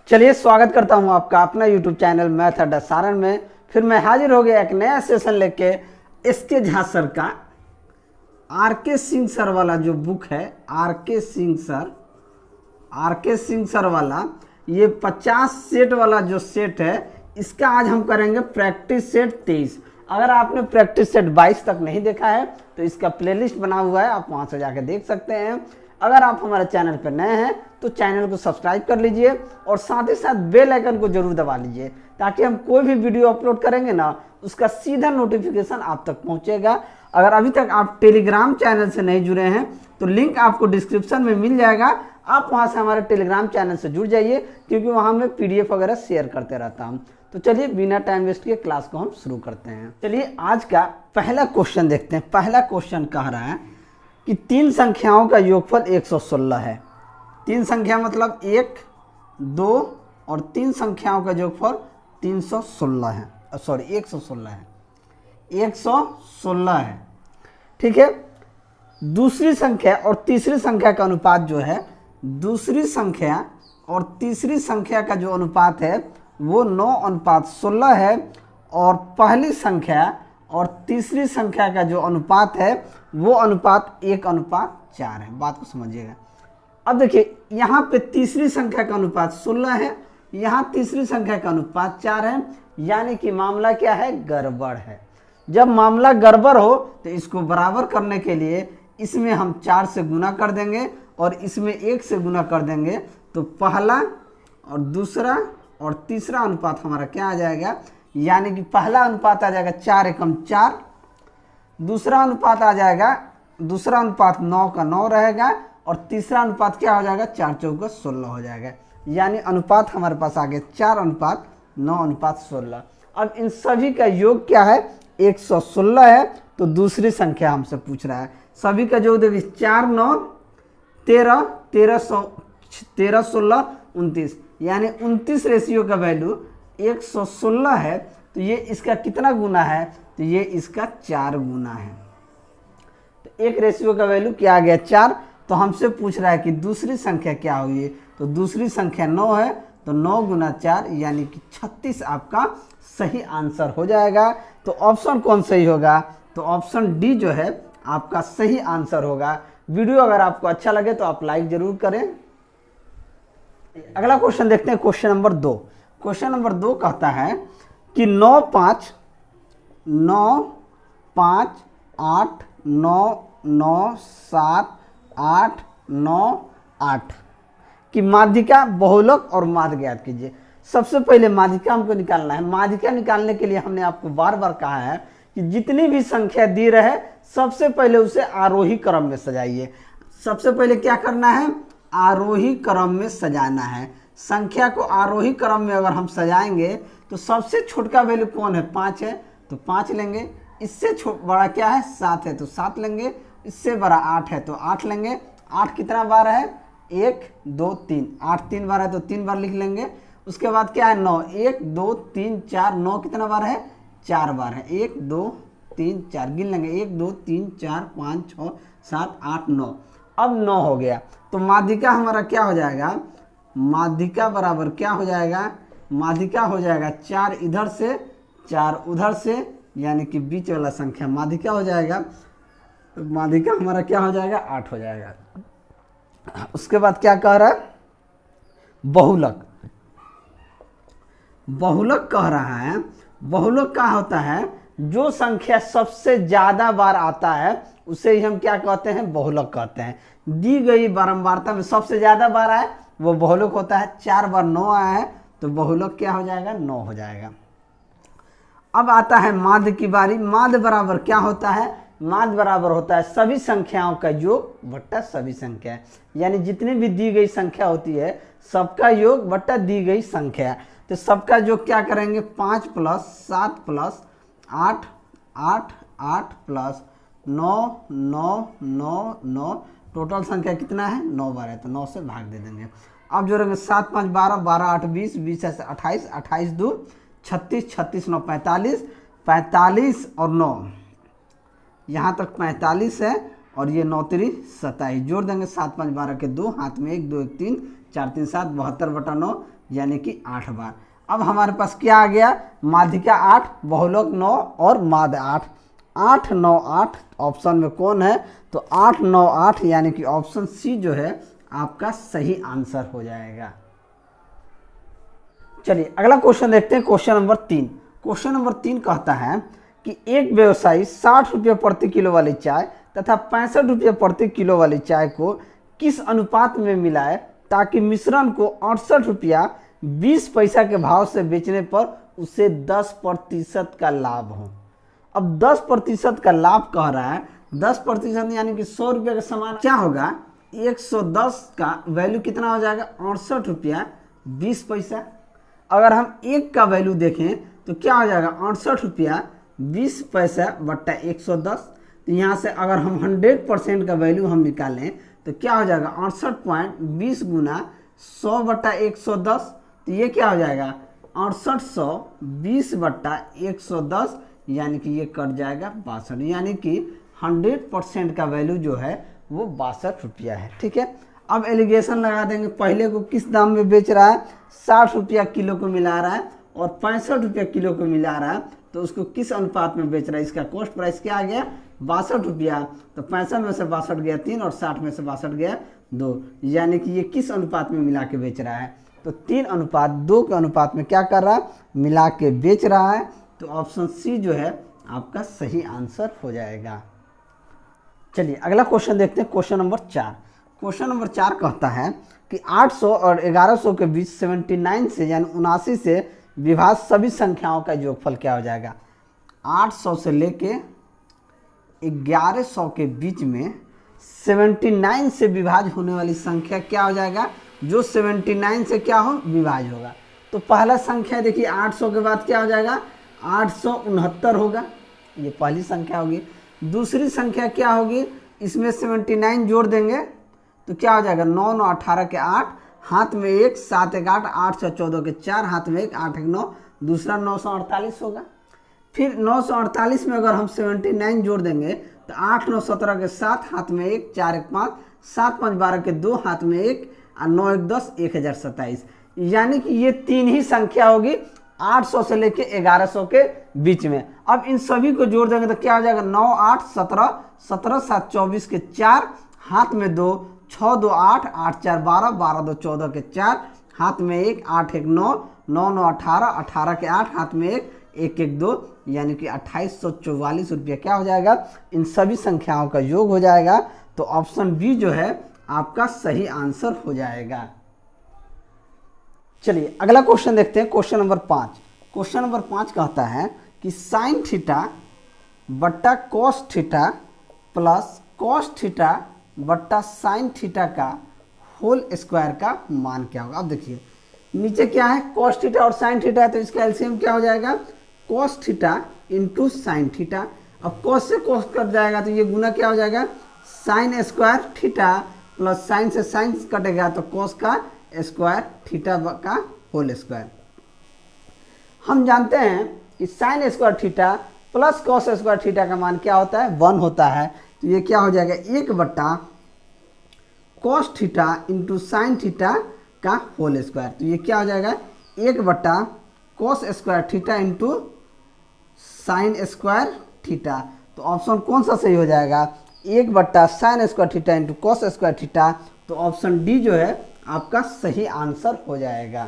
चलिए स्वागत करता हूं आपका अपना YouTube चैनल मैथ अड्डा सारण में। फिर मैं हाजिर हो गया एक नया सेशन लेके। एसके झा सर का आर.के. सिंह सर वाला जो बुक है आर.के. सिंह सर वाला ये 50 सेट वाला जो सेट है इसका आज हम करेंगे प्रैक्टिस सेट 23। अगर आपने प्रैक्टिस सेट 22 तक नहीं देखा है तो इसका प्लेलिस्ट बना हुआ है, आप वहां से जाकर देख सकते हैं। अगर आप हमारे चैनल पर नए हैं तो चैनल को सब्सक्राइब कर लीजिए और साथ ही साथ बेल आइकन को जरूर दबा लीजिए ताकि हम कोई भी वीडियो अपलोड करेंगे ना उसका सीधा नोटिफिकेशन आप तक पहुंचेगा। अगर अभी तक आप टेलीग्राम चैनल से नहीं जुड़े हैं तो लिंक आपको डिस्क्रिप्शन में मिल जाएगा, आप वहां से हमारे टेलीग्राम चैनल से जुड़ जाइए क्योंकि वहां मैं PDF वगैरह शेयर करते रहता हूं। तो चलिए बिना टाइम वेस्ट किए क्लास को हम शुरू करते हैं। चलिए आज का पहला क्वेश्चन देखते हैं। पहला क्वेश्चन कह रहा है कि तीन संख्याओं का योगफल 116 है। तीन संख्या मतलब 1, 2 और तीन संख्याओं का योगफल 316 है, सॉरी 116 है, 116 है। ठीक है। दूसरी संख्या और तीसरी संख्या का अनुपात जो है, दूसरी संख्या और तीसरी संख्या का जो अनुपात है वो 9:16 है और पहली संख्या और तीसरी संख्या का जो अनुपात है वो अनुपात 1:4 है। बात को समझिएगा। अब देखिए यहाँ पे तीसरी संख्या का अनुपात 16 है, यहाँ तीसरी संख्या का अनुपात 4 है, यानी कि मामला क्या है, गड़बड़ है। जब मामला गड़बड़ हो तो इसको बराबर करने के लिए इसमें हम 4 से गुना कर देंगे और इसमें 1 से गुना कर देंगे तो पहला और दूसरा और तीसरा अनुपात हमारा क्या आ जाएगा, यानी कि पहला अनुपात आ जाएगा 4 एकम 4, दूसरा अनुपात आ जाएगा, दूसरा अनुपात 9 का 9 रहेगा और तीसरा अनुपात क्या हो जाएगा, 4 चौका 16 हो जाएगा। यानी अनुपात हमारे पास आ गया 4:9:16। अब इन सभी का योग क्या है, 116 है। तो दूसरी संख्या हमसे पूछ रहा है, सभी का योग देखिए 4 9 13 13 16 29, यानी 29 रेशियो का वैल्यू 116 है। तो ये इसका कितना गुना है, तो ये इसका 4 गुना है। तो एक रेशियो का वैल्यू क्या आ गया, 4। तो हमसे पूछ रहा है कि दूसरी संख्या क्या होगी, तो दूसरी संख्या 9 है, तो 9 गुना 4 यानी कि 36 आपका सही आंसर हो जाएगा। तो ऑप्शन कौन सही होगा, तो ऑप्शन डी जो है आपका सही आंसर होगा। वीडियो अगर आपको अच्छा लगे तो आप लाइक जरूर करें। अगला क्वेश्चन देखते हैं, क्वेश्चन नंबर 2। क्वेश्चन नंबर 2 कहता है कि 9 5 8 9 9 7 8 9 8 की माध्यिका बहुलक और माध्य ज्ञात कीजिए। सबसे पहले माध्यिका हमको निकालना है। माध्यिका निकालने के लिए हमने आपको बार बार कहा है कि जितनी भी संख्या दी रहे सबसे पहले उसे आरोही क्रम में सजाइए। सबसे पहले क्या करना है, आरोही क्रम में सजाना है। संख्या को आरोही क्रम में अगर हम सजाएंगे तो सबसे छोटा वैल्यू कौन है, 5 है, तो 5 लेंगे। इससे बड़ा क्या है, 7 है, तो 7 लेंगे। इससे बड़ा 8 है तो 8 लेंगे। 8 कितना बार है, 1 2 3, 8 3 बार है तो 3 बार लिख लेंगे। उसके बाद क्या है, 9, 1 2 3 4, 9 कितना बार है, 4 बार है, 1 2 3 4 गिन लेंगे, 1 2 3 4 5 6 7 8 9। अब 9 हो गया तो माध्यिका हमारा क्या हो जाएगा, माध्यिका बराबर क्या हो जाएगा, माध्यिका हो जाएगा 4 इधर से 4 उधर से, यानी कि बीच वाला संख्या माध्यिका हो जाएगा। तो माध्यिका हमारा क्या हो जाएगा, 8 हो जाएगा। उसके बाद क्या कह रहा है, बहुलक। बहुलक कह रहा है, बहुलक क्या होता है, जो संख्या सबसे ज्यादा बार आता है उसे ही हम क्या कहते हैं, बहुलक कहते हैं। दी गई बारंबारता में सबसे ज्यादा बार आए वो बहुलक होता है। 4 बार 9 आया है तो बहुलक क्या हो जाएगा, 9 हो जाएगा। अब आता है माध्य की बारी। माध्य बराबर क्या होता है, माध्य बराबर होता है सभी संख्याओं का योग बट्टा सभी संख्या, यानी जितनी भी दी गई संख्या होती है सबका योग बट्टा दी गई संख्या। तो सबका योग क्या करेंगे, 5 + 7 + 8 8 8 + 9 9 9 9, टोटल संख्या कितना है, 9 बार है तो 9 से भाग दे देंगे। अब जोड़ेंगे 7 5 12 12 8 20 20 से 28 28 2 36 36 9 45 45 और 9, यहाँ तक 45 है और ये 9 3 27 जोड़ देंगे। 7 5 12 के 2, हाथ में 1 2 1 3 4 3 7 72/9 यानी कि 8 बार। अब हमारे पास क्या आ गया, माध्यिका 8, बहुलक 9 और माध्य 8। 8 9 8 ऑप्शन में कौन है, तो 8 9 8 यानी कि ऑप्शन सी जो है आपका सही आंसर हो जाएगा। चलिए अगला क्वेश्चन देखते हैं, क्वेश्चन नंबर 3। क्वेश्चन नंबर 3 कहता है कि एक व्यवसायी 60 रुपये प्रति किलो वाली चाय तथा 65 रुपये प्रति किलो वाली चाय को किस अनुपात में मिलाए ताकि मिश्रण को 68 रुपया 20 पैसा के भाव से बेचने पर उसे 10% का लाभ हो। अब 10% का लाभ कह रहा है, 10% यानी कि 100 रुपये का सामान क्या होगा, 110 का वैल्यू कितना हो जाएगा, 68 रुपया 20 पैसा। अगर हम एक का वैल्यू देखें तो क्या हो जाएगा, 68 रुपया 20 पैसा बट्टा 110। तो यहाँ से अगर हम 100% का वैल्यू हम निकालें तो क्या हो जाएगा, 68.20 गुना 100 बट्टा 110। तो ये क्या हो जाएगा, 6820 बट्टा 110 यानी कि ये कट जाएगा 62, यानी कि 100% का वैल्यू जो है वो 62 रुपया है। ठीक है, अब एलिगेशन लगा देंगे, पहले को किस दाम में बेच रहा है, 60 रुपया किलो को मिला रहा है और 65 रुपया किलो को मिला रहा है, तो उसको किस अनुपात में बेच रहा है, इसका कॉस्ट प्राइस क्या आ गया, 62 रुपया। तो 65 में से 62 गया 3 और 60 में से 62 गया 2, यानी कि ये किस अनुपात में मिला के बेच रहा है, तो 3:2 के अनुपात में क्या कर रहा है, मिला के बेच रहा है। तो ऑप्शन सी जो है आपका सही आंसर हो जाएगा। चलिए अगला क्वेश्चन देखते हैं, क्वेश्चन नंबर 4। क्वेश्चन नंबर 4 कहता है कि 800 और 1100 के बीच 79 से यानी 79 से विभाज्य सभी संख्याओं का योगफल क्या हो जाएगा। 800 से लेके 1100 के बीच में 79 से विभाज्य होने वाली संख्या क्या हो जाएगा, जो 79 से क्या हो, विभाज्य होगा। तो पहला संख्या देखिए 800 के बाद क्या हो जाएगा, 869 होगा, ये पहली संख्या होगी। दूसरी संख्या क्या होगी, इसमें 79 जोड़ देंगे तो क्या हो जाएगा, 9 9 18 के 8, हाथ में 1, 7 1 8, 8 6 14 के 4, हाथ में 1, 8 1 9, दूसरा 948 होगा। फिर 948 में अगर हम 79 जोड़ देंगे तो 8 9 17 के 7, हाथ में 1, 4 1 5, 7 5 12 के 2, हाथ में 1 और 9 1 10, 1027, यानी कि ये 3 ही संख्या होगी 800 से लेके 1100 के बीच में। अब इन सभी को जोड़ देंगे तो क्या हो जाएगा, 9 8 17, 17 7 24 के 4, हाथ में 2, 6 2 8, 8 4 12, 12 2 14 के 4, हाथ में 1, 8 1 9, 9 9 18, 18 के 8, हाथ में 1, 1 1 2, यानी कि 2844 रुपया क्या हो जाएगा, इन सभी संख्याओं का योग हो जाएगा। तो ऑप्शन बी जो है आपका सही आंसर हो जाएगा। चलिए अगला क्वेश्चन देखते हैं, क्वेश्चन नंबर 5। क्वेश्चन नंबर 5 कहता है कि साइन थीटा बट्टा cos theta plus cos theta बट्टा साइन थीटा का होल स्क्वायर का मान क्या होगा। अब देखिए नीचे क्या है, कॉस थीटा और साइन थीटा है, तो इसका एलसीएम क्या हो जाएगा, cos theta into sine theta. अब कॉस से कॉस कट जाएगा तो ये गुना क्या हो जाएगा, sign square theta plus sign से साइन कटेगा तो कॉस का स्क्वायर थीटा का होल स्क्वायर। हम जानते हैं कि sine square theta plus cos square theta का मान क्या होता है, 1 होता है। तो ये क्या हो जाएगा, 1 बट्टा cos theta into sine theta का होल स्क्वायर। तो ये क्या हो जाएगा, 1 बट्टा cos square theta into sine square theta. तो ऑप्शन कौन सा सही हो जाएगा, 1 बट्टा sign square theta into cos square theta. तो ऑप्शन डी जो है आपका सही आंसर हो जाएगा।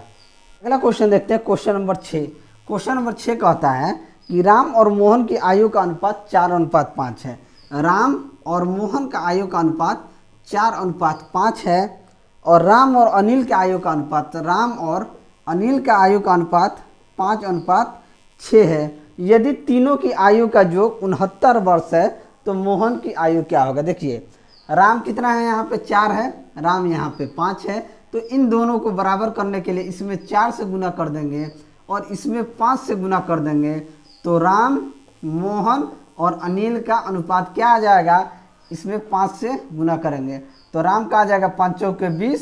अगला क्वेश्चन देखते हैं, क्वेश्चन नंबर 6। क्वेश्चन नंबर 6 कहता है कि राम और मोहन की आयु का अनुपात 4:5 है। राम और मोहन का आयु का अनुपात 4:5 है और राम और अनिल के आयु का अनुपात, राम और अनिल का आयु का अनुपात 5:6 है। यदि तीनों की आयु का योग 69 वर्ष है तो मोहन की आयु क्या होगा। देखिए राम कितना है, यहाँ पे 4 है, राम यहाँ पे 5 है। तो इन दोनों को बराबर करने के लिए इसमें 4 से गुना कर देंगे और इसमें 5 से गुना कर देंगे। तो राम, मोहन और अनिल का अनुपात क्या आ जाएगा, इसमें 5 से गुना करेंगे तो राम का आ जाएगा 5 चौके 20,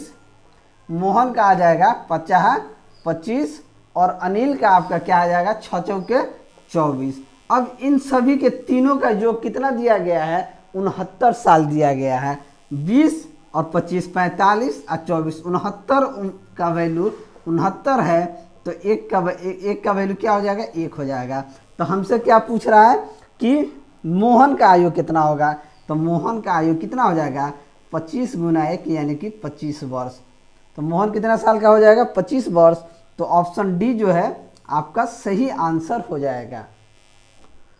मोहन का आ जाएगा 50 25 और अनिल का आपका क्या आ जाएगा 6 चौके 24। अब इन सभी के तीनों का योग कितना दिया गया है, 69 साल दिया गया है। 20 और 25 45 और 24, 69 का वैल्यू 69 है तो एक का वैल्यू क्या हो जाएगा, 1 हो जाएगा। तो हमसे क्या पूछ रहा है कि मोहन का आयु कितना होगा, तो मोहन का आयु कितना हो जाएगा 25 गुना 1 यानी कि 25 वर्ष। तो मोहन कितना साल का हो जाएगा 25 वर्ष। तो ऑप्शन डी जो है आपका सही आंसर हो जाएगा।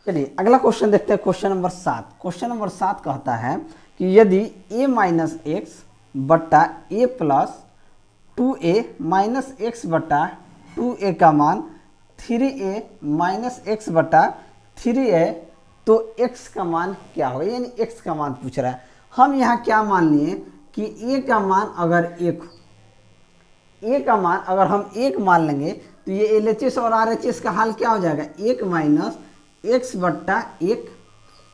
चलिए अगला क्वेश्चन देखते हैं, क्वेश्चन नंबर 7। क्वेश्चन नंबर 7 कहता है कि यदि a माइनस एक्स बट्टा ए प्लस 2a माइनस एक्स बट्टा 2a का मान 3a माइनस एक्स बटा 3a, तो x का मान क्या होगा, यानी x का मान पूछ रहा है। हम यहाँ क्या मान लिए कि a का मान अगर 1, a का मान अगर हम 1 मान लेंगे तो ये LHS और RHS का हाल क्या हो जाएगा, 1 माइनस एक्स बट्टा 1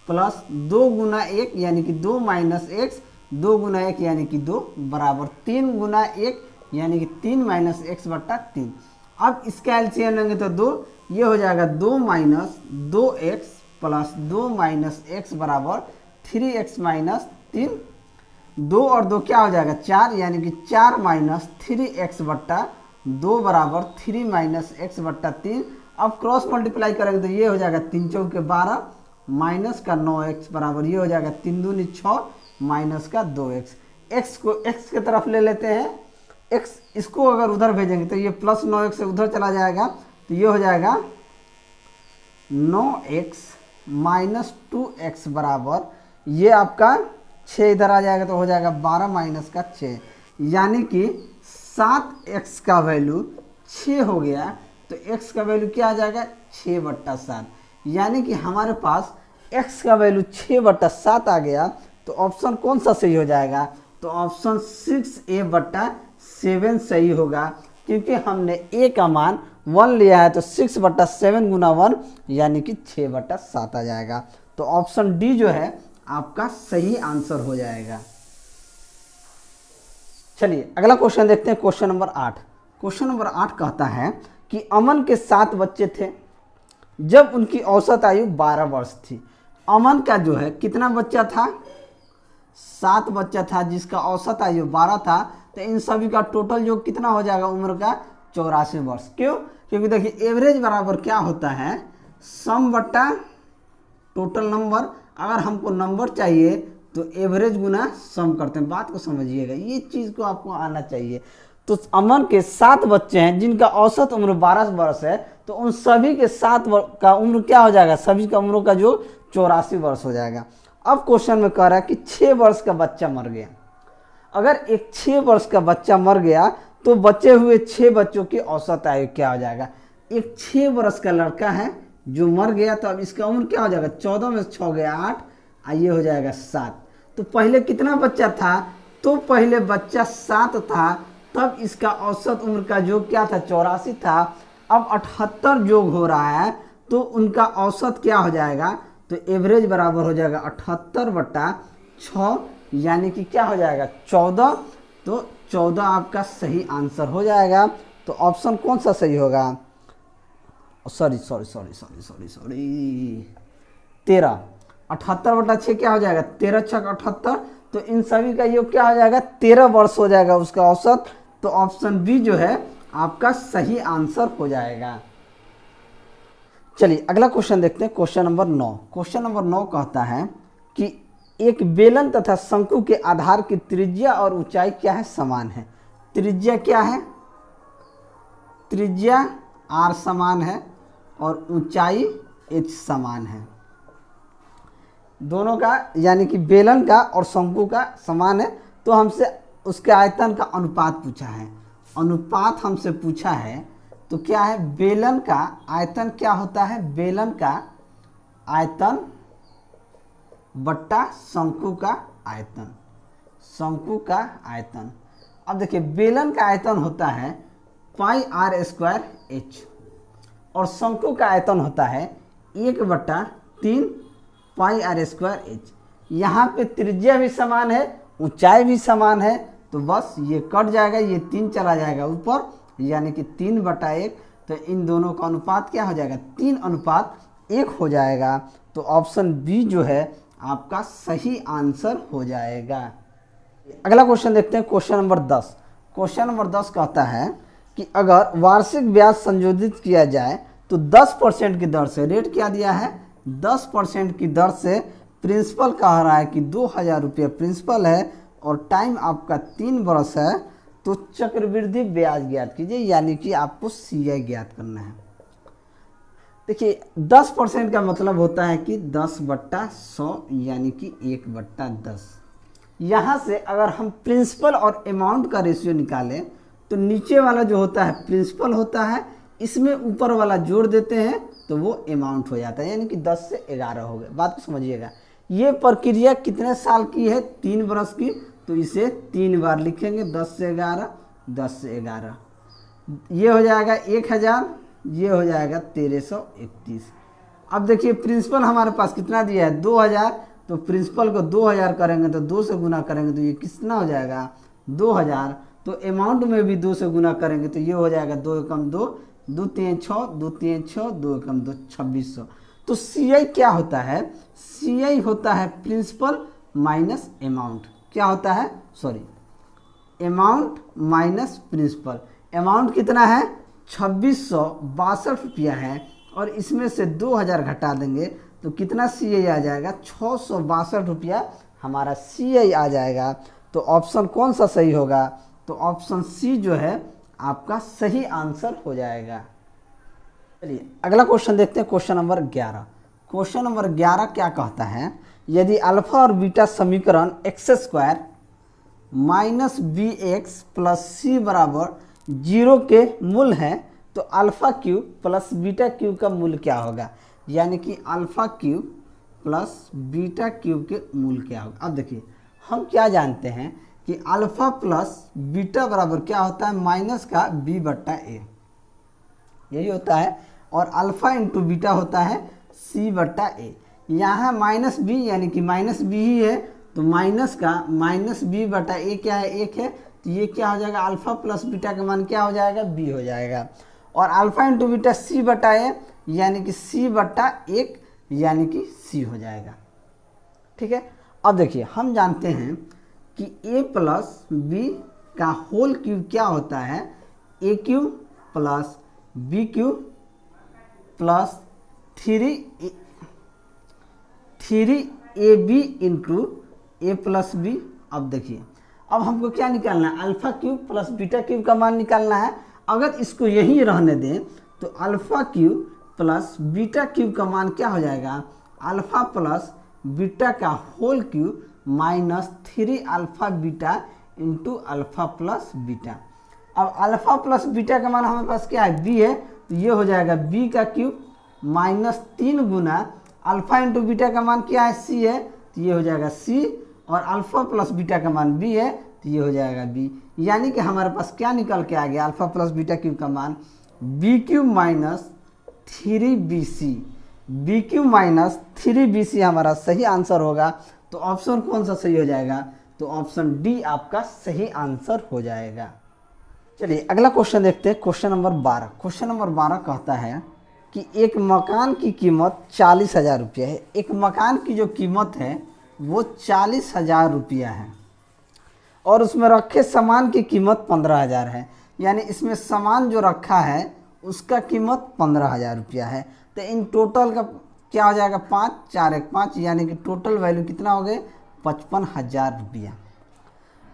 प्लस 2 गुना 1 यानी कि 2 माइनस एक्स, 2 गुना 1 यानी कि 2 बराबर 3 गुना 1 यानी कि 3 माइनस एक्स बट्टा 3। अब इसका एलसीएम लेंगे तो 2, ये हो जाएगा 2 minus 2x plus 2 minus x बराबर 3x माइनस 3। 2 और 2 क्या हो जाएगा 4 यानी कि 4 माइनस 3x बट्टा 2 बराबर 3 माइनस एक्स बट्टा 3। अब क्रॉस मल्टीप्लाई करेंगे तो ये हो जाएगा 3 चौके 12 माइनस का 9x बराबर ये हो जाएगा 3 दूनी 6 माइनस का 2x। x को x की तरफ ले लेते हैं, x इसको अगर उधर भेजेंगे तो ये प्लस 9x से उधर चला जाएगा तो ये हो जाएगा 9x माइनस 2x बराबर ये आपका 6 इधर आ जाएगा तो हो जाएगा 12 माइनस का 6 यानी कि 7x का वैल्यू 6 हो गया। तो x का वैल्यू क्या आ जाएगा 6 बट्टा 7 यानी कि हमारे पास x का वैल्यू 6 बट्टा 7 आ गया। तो ऑप्शन कौन सा सही हो जाएगा, तो ऑप्शन 6a बट्टा 7 सही होगा, क्योंकि हमने a का मान 1 लिया है तो 6 बट्टा 7 गुना 1 यानी कि 6 बट्टा 7 आ जाएगा। तो ऑप्शन डी जो है आपका सही आंसर हो जाएगा। चलिए अगला क्वेश्चन देखते हैं, क्वेश्चन नंबर 8। क्वेश्चन नंबर 8 कहता है कि अमन के 7 बच्चे थे जब उनकी औसत आयु 12 वर्ष थी। अमन का जो है कितना बच्चा था, 7 बच्चा था जिसका औसत आयु 12 था। तो इन सभी का टोटल जो कितना हो जाएगा उम्र का 84 वर्ष। क्यों, क्योंकि देखिए एवरेज बराबर क्या होता है सम बट्टा टोटल नंबर। अगर हमको नंबर चाहिए तो एवरेज गुना सम करते हैं, बात को समझिएगा, ये चीज़ को आपको आना चाहिए। तो अमन के 7 बच्चे हैं जिनका औसत उम्र 12 वर्ष है, तो उन सभी के 7 का उम्र क्या हो जाएगा, सभी का उम्र का जो 84 वर्ष हो जाएगा। अब क्वेश्चन में कह रहा है कि 6 वर्ष का बच्चा मर गया। अगर एक 6 वर्ष का बच्चा मर गया तो बचे हुए 6 बच्चों की औसत आयु क्या हो जाएगा। एक 6 वर्ष का लड़का है जो मर गया, तो अब इसका उम्र क्या हो जाएगा, 14 में 6 गया 8, ये हो जाएगा 7। तो पहले कितना बच्चा था, तो पहले बच्चा 7 था, तब इसका औसत उम्र का योग क्या था 84 था। अब 78 योग हो रहा है तो उनका औसत क्या हो जाएगा, तो एवरेज बराबर हो जाएगा 78 बट्टा 6 यानी कि क्या हो जाएगा 14। तो 14 आपका सही आंसर हो जाएगा। तो ऑप्शन कौन सा सही होगा, सॉरी 13। 78 बटा 6 क्या हो जाएगा 13 6 78। तो इन सभी का योग क्या हो जाएगा 13 वर्ष हो जाएगा उसका औसत। तो ऑप्शन बी जो है आपका सही आंसर हो जाएगा। चलिए अगला क्वेश्चन देखते हैं, क्वेश्चन नंबर 9। क्वेश्चन नंबर 9 कहता है कि एक बेलन तथा शंकु के आधार की त्रिज्या और ऊंचाई क्या है, समान है। त्रिज्या क्या है, त्रिज्या r समान है और ऊंचाई h समान है। दोनों का यानी कि बेलन का और शंकु का समान है। तो हमसे उसके आयतन का अनुपात पूछा है, अनुपात हमसे पूछा है। तो क्या है, बेलन का आयतन क्या होता है, बेलन का आयतन बट्टा शंकु का आयतन, शंकु का आयतन। अब देखिए बेलन का आयतन होता है पाई r स्क्वायर h और शंकु का आयतन होता है 1/3 पाई r स्क्वायर h। यहाँ पे त्रिज्या भी समान है, ऊंचाई भी समान है, तो बस ये कट जाएगा, ये 3 चला जाएगा ऊपर, यानी कि 3/1। तो इन दोनों का अनुपात क्या हो जाएगा 3:1 हो जाएगा। तो ऑप्शन बी जो है आपका सही आंसर हो जाएगा। अगला क्वेश्चन देखते हैं, क्वेश्चन नंबर 10। क्वेश्चन नंबर 10 कहता है कि अगर वार्षिक ब्याज संशोधित किया जाए तो 10% की दर से, रेट क्या दिया है 10% की दर से प्रिंसिपल कह रहा है कि 2000 रुपये प्रिंसिपल है और टाइम आपका 3 वर्ष है, तो चक्रवृद्धि ब्याज ज्ञात कीजिए, यानी कि आपको CI ज्ञात करना है। देखिए 10% का मतलब होता है कि 10/100 यानी कि 1/10। यहाँ से अगर हम प्रिंसिपल और अमाउंट का रेशियो निकालें तो नीचे वाला जो होता है प्रिंसिपल होता है, इसमें ऊपर वाला जोड़ देते हैं तो वो अमाउंट हो जाता है, यानी कि 10 से 11 हो गए। बात को समझिएगा। ये प्रक्रिया कितने साल की है 3 वर्ष की, तो इसे 3 बार लिखेंगे 10 से 11, 10 से 11, ये हो जाएगा 1000, ये हो जाएगा 1331। अब देखिए प्रिंसिपल हमारे पास कितना दिया है 2000, तो प्रिंसिपल को 2000 करेंगे तो 2 से गुना करेंगे तो ये कितना हो जाएगा 2000, तो अमाउंट में भी 2 से गुना करेंगे तो ये हो जाएगा 2 एकम 2, 2 3 6, 2 3 6, 2 एकम 2, 2600। तो CI क्या होता है, CI होता है प्रिंसिपल माइनस अमाउंट। क्या होता है, sorry, amount minus principal. Amount कितना है 2662 रुपया है और इसमें से 2000 घटा देंगे तो कितना CI आ जाएगा 662 रुपया हमारा CI आ जाएगा। तो ऑप्शन कौन सा सही होगा, तो ऑप्शन C जो है आपका सही आंसर हो जाएगा। चलिए अगला क्वेश्चन देखते हैं, क्वेश्चन नंबर 11। क्वेश्चन नंबर 11 क्या कहता है, यदि अल्फा और बीटा समीकरण x² minus bx plus c बराबर 0 के मूल है तो alpha cube plus beta cube का मूल क्या होगा, यानी कि alpha cube plus beta cube के मूल क्या होगा। अब देखिए हम क्या जानते हैं कि अल्फा प्लस बीटा बराबर क्या होता है माइनस का b/a, यही होता है, और अल्फा इंटू बीटा होता है c/a। यहाँ माइनस b यानी कि माइनस b ही है, तो माइनस का माइनस b/a क्या है 1 है, तो ये क्या हो जाएगा अल्फा प्लस बीटा का मान क्या हो जाएगा b हो जाएगा, और अल्फा इंटू बीटा c/a यानी कि c/1 यानी कि c हो जाएगा। ठीक है। अब देखिए हम जानते हैं कि a प्लस बी का होल क्यूब क्या होता है a cube plus b cube plus 3ab into a plus B. अब देखिए अब हमको क्या निकालना है, alpha cube plus beta cube का मान निकालना है। अगर इसको यहीं रहने दें तो alpha cube plus beta cube का मान क्या हो जाएगा, अल्फा प्लस बीटा का whole cube minus 3 alpha beta into alpha plus beta. अब अल्फा प्लस बीटा का मान हमारे पास क्या है b है, तो ये हो जाएगा b का क्यूब माइनस 3 गुना अल्फा इंटू बीटा का मान क्या है c है, तो ये हो जाएगा c, और अल्फा प्लस बीटा का मान b है तो ये हो जाएगा b, यानी कि हमारे पास क्या निकल के आ गया अल्फा प्लस बीटा क्यूब का मान b cube minus 3bc, b cube minus 3bc हमारा सही आंसर होगा। तो ऑप्शन कौन सा सही हो जाएगा, तो ऑप्शन डी आपका सही आंसर हो जाएगा। चलिए अगला क्वेश्चन देखते हैं, क्वेश्चन नंबर 12। क्वेश्चन नंबर 12 कहता है कि एक मकान की कीमत 40,000 रुपया है। एक मकान की जो कीमत है वो 40,000 रुपया है और उसमें रखे सामान की कीमत 15,000 है, यानी इसमें सामान जो रखा है उसका कीमत 15,000 रुपया है। तो इन टोटल का क्या हो जाएगा 5 4 1 5, यानी कि टोटल वैल्यू कितना हो गए 55,000 रुपया।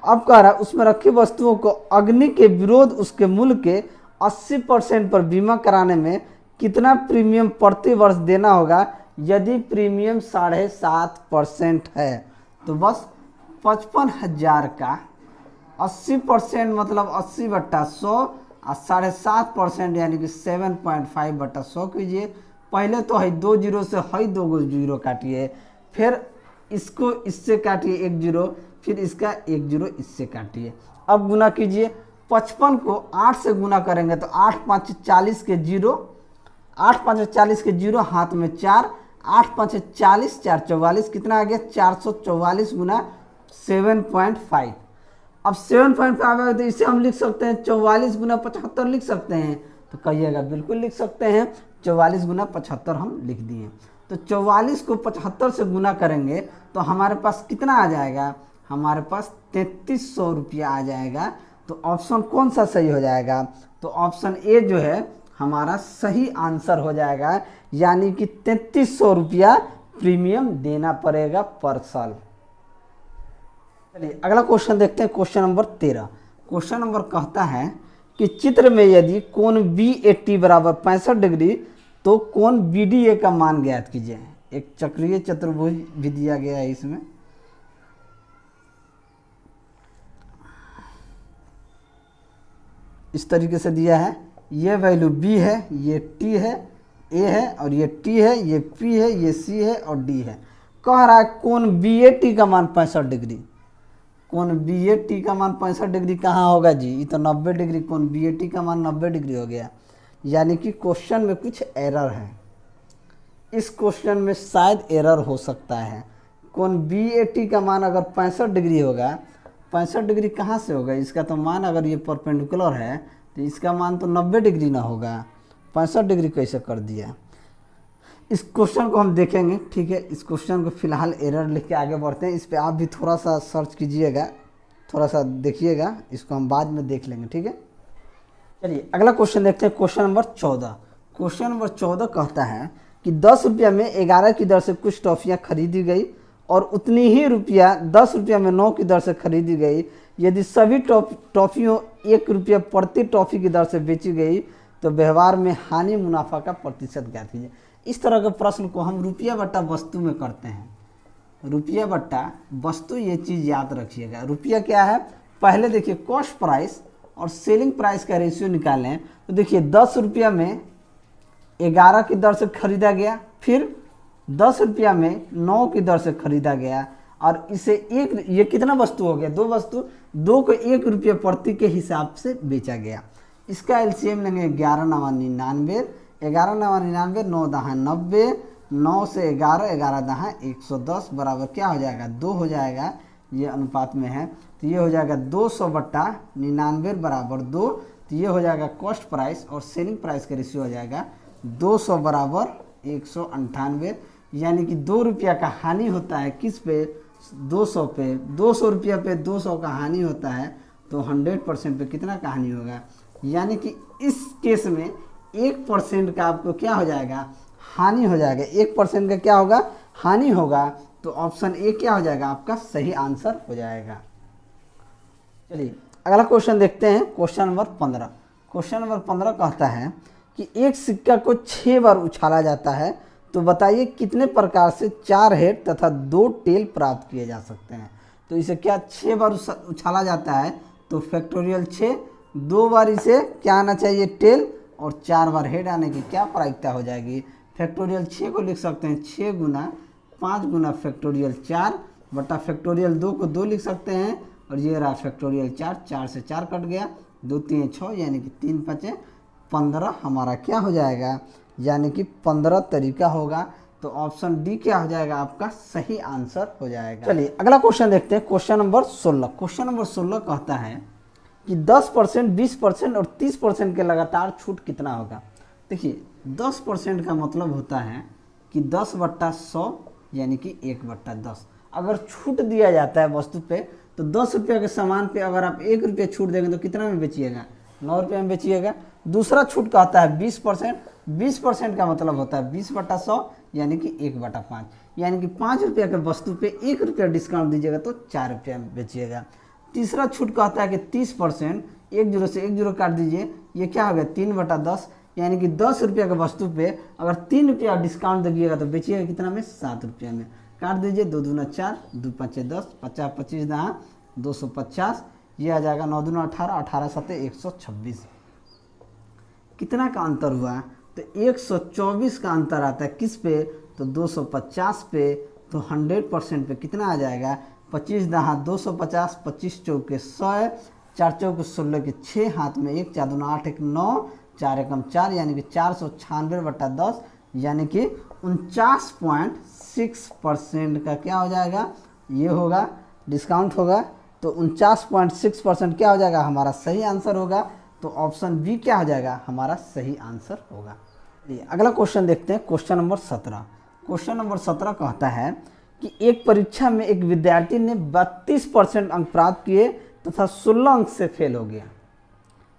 अब कह रहा है उसमें रखी वस्तुओं को अग्नि के विरोध उसके मूल्य के 80% पर बीमा कराने में कितना प्रीमियम प्रति वर्ष देना होगा, यदि प्रीमियम 7.5% है। तो बस 55,000 का 80% मतलब 80/100 और 7.5% यानी कि 7.5/100 कीजिए। पहले तो है 2 जीरो से है 2 जीरो काटिए, फिर इसको इससे काटिए 1 जीरो, फिर इसका 1 जीरो इससे काटिए। अब गुना कीजिए, 55 को 8 से गुना करेंगे तो 8 5 40 के जीरो, 8 5 40 के जीरो, हाथ में 4, 8 5 40, 4 44, कितना आ गया 444 गुना 7.5। अब 7.5 है तो इसे हम लिख सकते हैं 44 गुना 75 लिख सकते हैं, तो कहिएगा बिल्कुल लिख सकते हैं। 44 गुना 75 हम लिख दिए, तो 44 को 75 से गुना करेंगे तो हमारे पास कितना आ जाएगा, हमारे पास 3300 रुपया आ जाएगा। तो ऑप्शन कौन सा सही हो जाएगा, तो ऑप्शन ए जो है हमारा सही आंसर हो जाएगा, यानी कि 3300 रुपया प्रीमियम देना पड़ेगा पर साल। चलिए अगला क्वेश्चन देखते हैं, क्वेश्चन नंबर 13। क्वेश्चन नंबर कहता है कि चित्र में यदि कोण BAT बराबर 65 डिग्री तो कोण BDA का मान ज्ञात कीजिए। एक चक्रीय चतुर्भुज भी दिया गया है इसमें। इस तरीके से दिया है, ये वैल्यू B है, ये T है, A है और ये T है, ये P है, ये C है और D है। कह रहा है कोण BAT का मान 65 डिग्री। कोण BAT का मान 65 डिग्री कहाँ होगा जी? ये तो 90 डिग्री, कोण BAT का मान 90 डिग्री हो गया, यानी कि क्वेश्चन में कुछ एरर है। इस क्वेश्चन में शायद एरर हो सकता है। कोण BAT का मान अगर 65 डिग्री होगा, 65 डिग्री कहाँ से होगा? इसका तो मान अगर ये परपेंडिकुलर है तो इसका मान तो 90 डिग्री ना होगा, 65 डिग्री कैसे कर दिया? इस क्वेश्चन को हम देखेंगे, ठीक है। इस क्वेश्चन को फिलहाल एरर लिख के आगे बढ़ते हैं। इस पे आप भी थोड़ा सा सर्च कीजिएगा, थोड़ा सा देखिएगा, इसको हम बाद में देख लेंगे, ठीक है। चलिए अगला क्वेश्चन देखते हैं, क्वेश्चन नंबर 14। क्वेश्चन नंबर 14 कहता है कि 10 रुपया में 11 की दर से कुछ टॉफियाँ खरीदी गई और उतनी ही रुपया 10 रुपया में 9 की दर से खरीदी गई। यदि सभी टॉफियों 1 रुपया प्रति टॉफी की दर से बेची गई तो व्यवहार में हानि मुनाफा का प्रतिशत ज्ञात कीजिए। इस तरह के प्रश्न को हम रुपया बट्टा वस्तु में करते हैं। रुपया बट्टा वस्तु, ये चीज़ याद रखिएगा। रुपया क्या है? पहले देखिए कॉस्ट प्राइस और सेलिंग प्राइस का रेशियो निकालें तो देखिए 10 रुपया में 11 की दर से खरीदा गया, फिर 10 रुपया में 9 की दर से खरीदा गया और इसे एक, ये कितना वस्तु हो गया? 2 वस्तु, 2 को 1 रुपया प्रति के हिसाब से बेचा गया। इसका एलसीएम लेंगे 11 9 99, 11 9 99, 9 दहा 90, 9 से 11, 11 दहा 110 बराबर क्या हो जाएगा? 2 हो जाएगा। ये अनुपात में है तो ये हो जाएगा 200 बट्टा 99 बराबर 2। तो ये हो जाएगा कॉस्ट प्राइस और सेलिंग प्राइस का रेशियो हो जाएगा 200 बराबर 198, यानी कि 2 रुपया का हानि होता है किस पे? 200 पे। 200 रुपया पे 200 का हानि होता है तो 100% पे कितना का हानि होगा? यानी कि इस केस में 1% का आपको क्या हो जाएगा? हानि हो जाएगा। 1% का क्या होगा? हानि होगा। तो ऑप्शन ए क्या हो जाएगा? आपका सही आंसर हो जाएगा। चलिए अगला क्वेश्चन देखते हैं, क्वेश्चन नंबर 15। क्वेश्चन नंबर 15 कहता है कि एक सिक्का को 6 बार उछाला जाता है तो बताइए कितने प्रकार से 4 हेड तथा 2 टेल प्राप्त किए जा सकते हैं। तो इसे क्या 6 बार उछाला जाता है तो फैक्टोरियल 6, 2 बार इसे क्या आना चाहिए? टेल, और 4 बार हेड आने की क्या प्रायिकता हो जाएगी? फैक्टोरियल 6 को लिख सकते हैं 6 गुना 5 गुना फैक्टोरियल 4 बटा फैक्टोरियल 2 को 2 लिख सकते हैं और ये रहा फैक्टोरियल 4, 4 से 4 कट गया, 2 3 6 यानी कि 3 5 15 हमारा क्या हो जाएगा? यानी कि 15 तरीका होगा। तो ऑप्शन डी क्या हो जाएगा? आपका सही आंसर हो जाएगा। चलिए अगला क्वेश्चन देखते हैं, क्वेश्चन नंबर 16। क्वेश्चन नंबर 16 कहता है कि 10%, 20% और 30% के लगातार छूट कितना होगा? देखिए 10% का मतलब होता है कि 10 बट्टा 100 यानी कि 1 बट्टा 10। अगर छूट दिया जाता है वस्तु पे तो 10 रुपये के सामान पे अगर आप 1 रुपया छूट देंगे तो कितना में बेचिएगा? 9 रुपये में बेचिएगा। दूसरा छूट कहता है 20%। 20% का मतलब होता है 20 बट्टा 100 यानी कि 1 बटा 5, यानी कि 5 रुपये के वस्तु पे 1 रुपया डिस्काउंट दीजिएगा तो 4 रुपया में बेचिएगा। तीसरा छूट कहता है कि 30%, 1 जीरो से 1 जीरो काट दीजिए, ये क्या हो गया? 3 बटा 10, यानी कि 10 रुपया के वस्तु पे अगर 3 रुपया डिस्काउंट दीजिएगा तो बेचिएगा कितना में? 7 रुपया में। काट दीजिए, 2 दूना 4, 2 5 10, 50 25 दहा 250, ये आ जाएगा 9 दूना 18, 18 7 126। कितना का अंतर हुआ? तो 124 का अंतर आता है किस पे? तो 250 पे। तो 100% पे कितना आ जाएगा? 25 दहा 250, 25 चौके 100, 4 चौके 16 के 6, हाथ में 1, 4 दूना 8 1 9, 4 एकम 4 यानी कि 496 बटा 10 यानी कि 49.6% का क्या हो जाएगा? ये होगा, डिस्काउंट होगा। तो 49.6% क्या हो जाएगा? हमारा सही आंसर होगा। तो ऑप्शन बी क्या हो जाएगा? हमारा सही आंसर होगा। अगला क्वेश्चन देखते हैं, क्वेश्चन नंबर 17। क्वेश्चन नंबर 17 कहता है कि एक परीक्षा में एक विद्यार्थी ने 32% अंक प्राप्त किए तथा 16 अंक से फेल हो गया।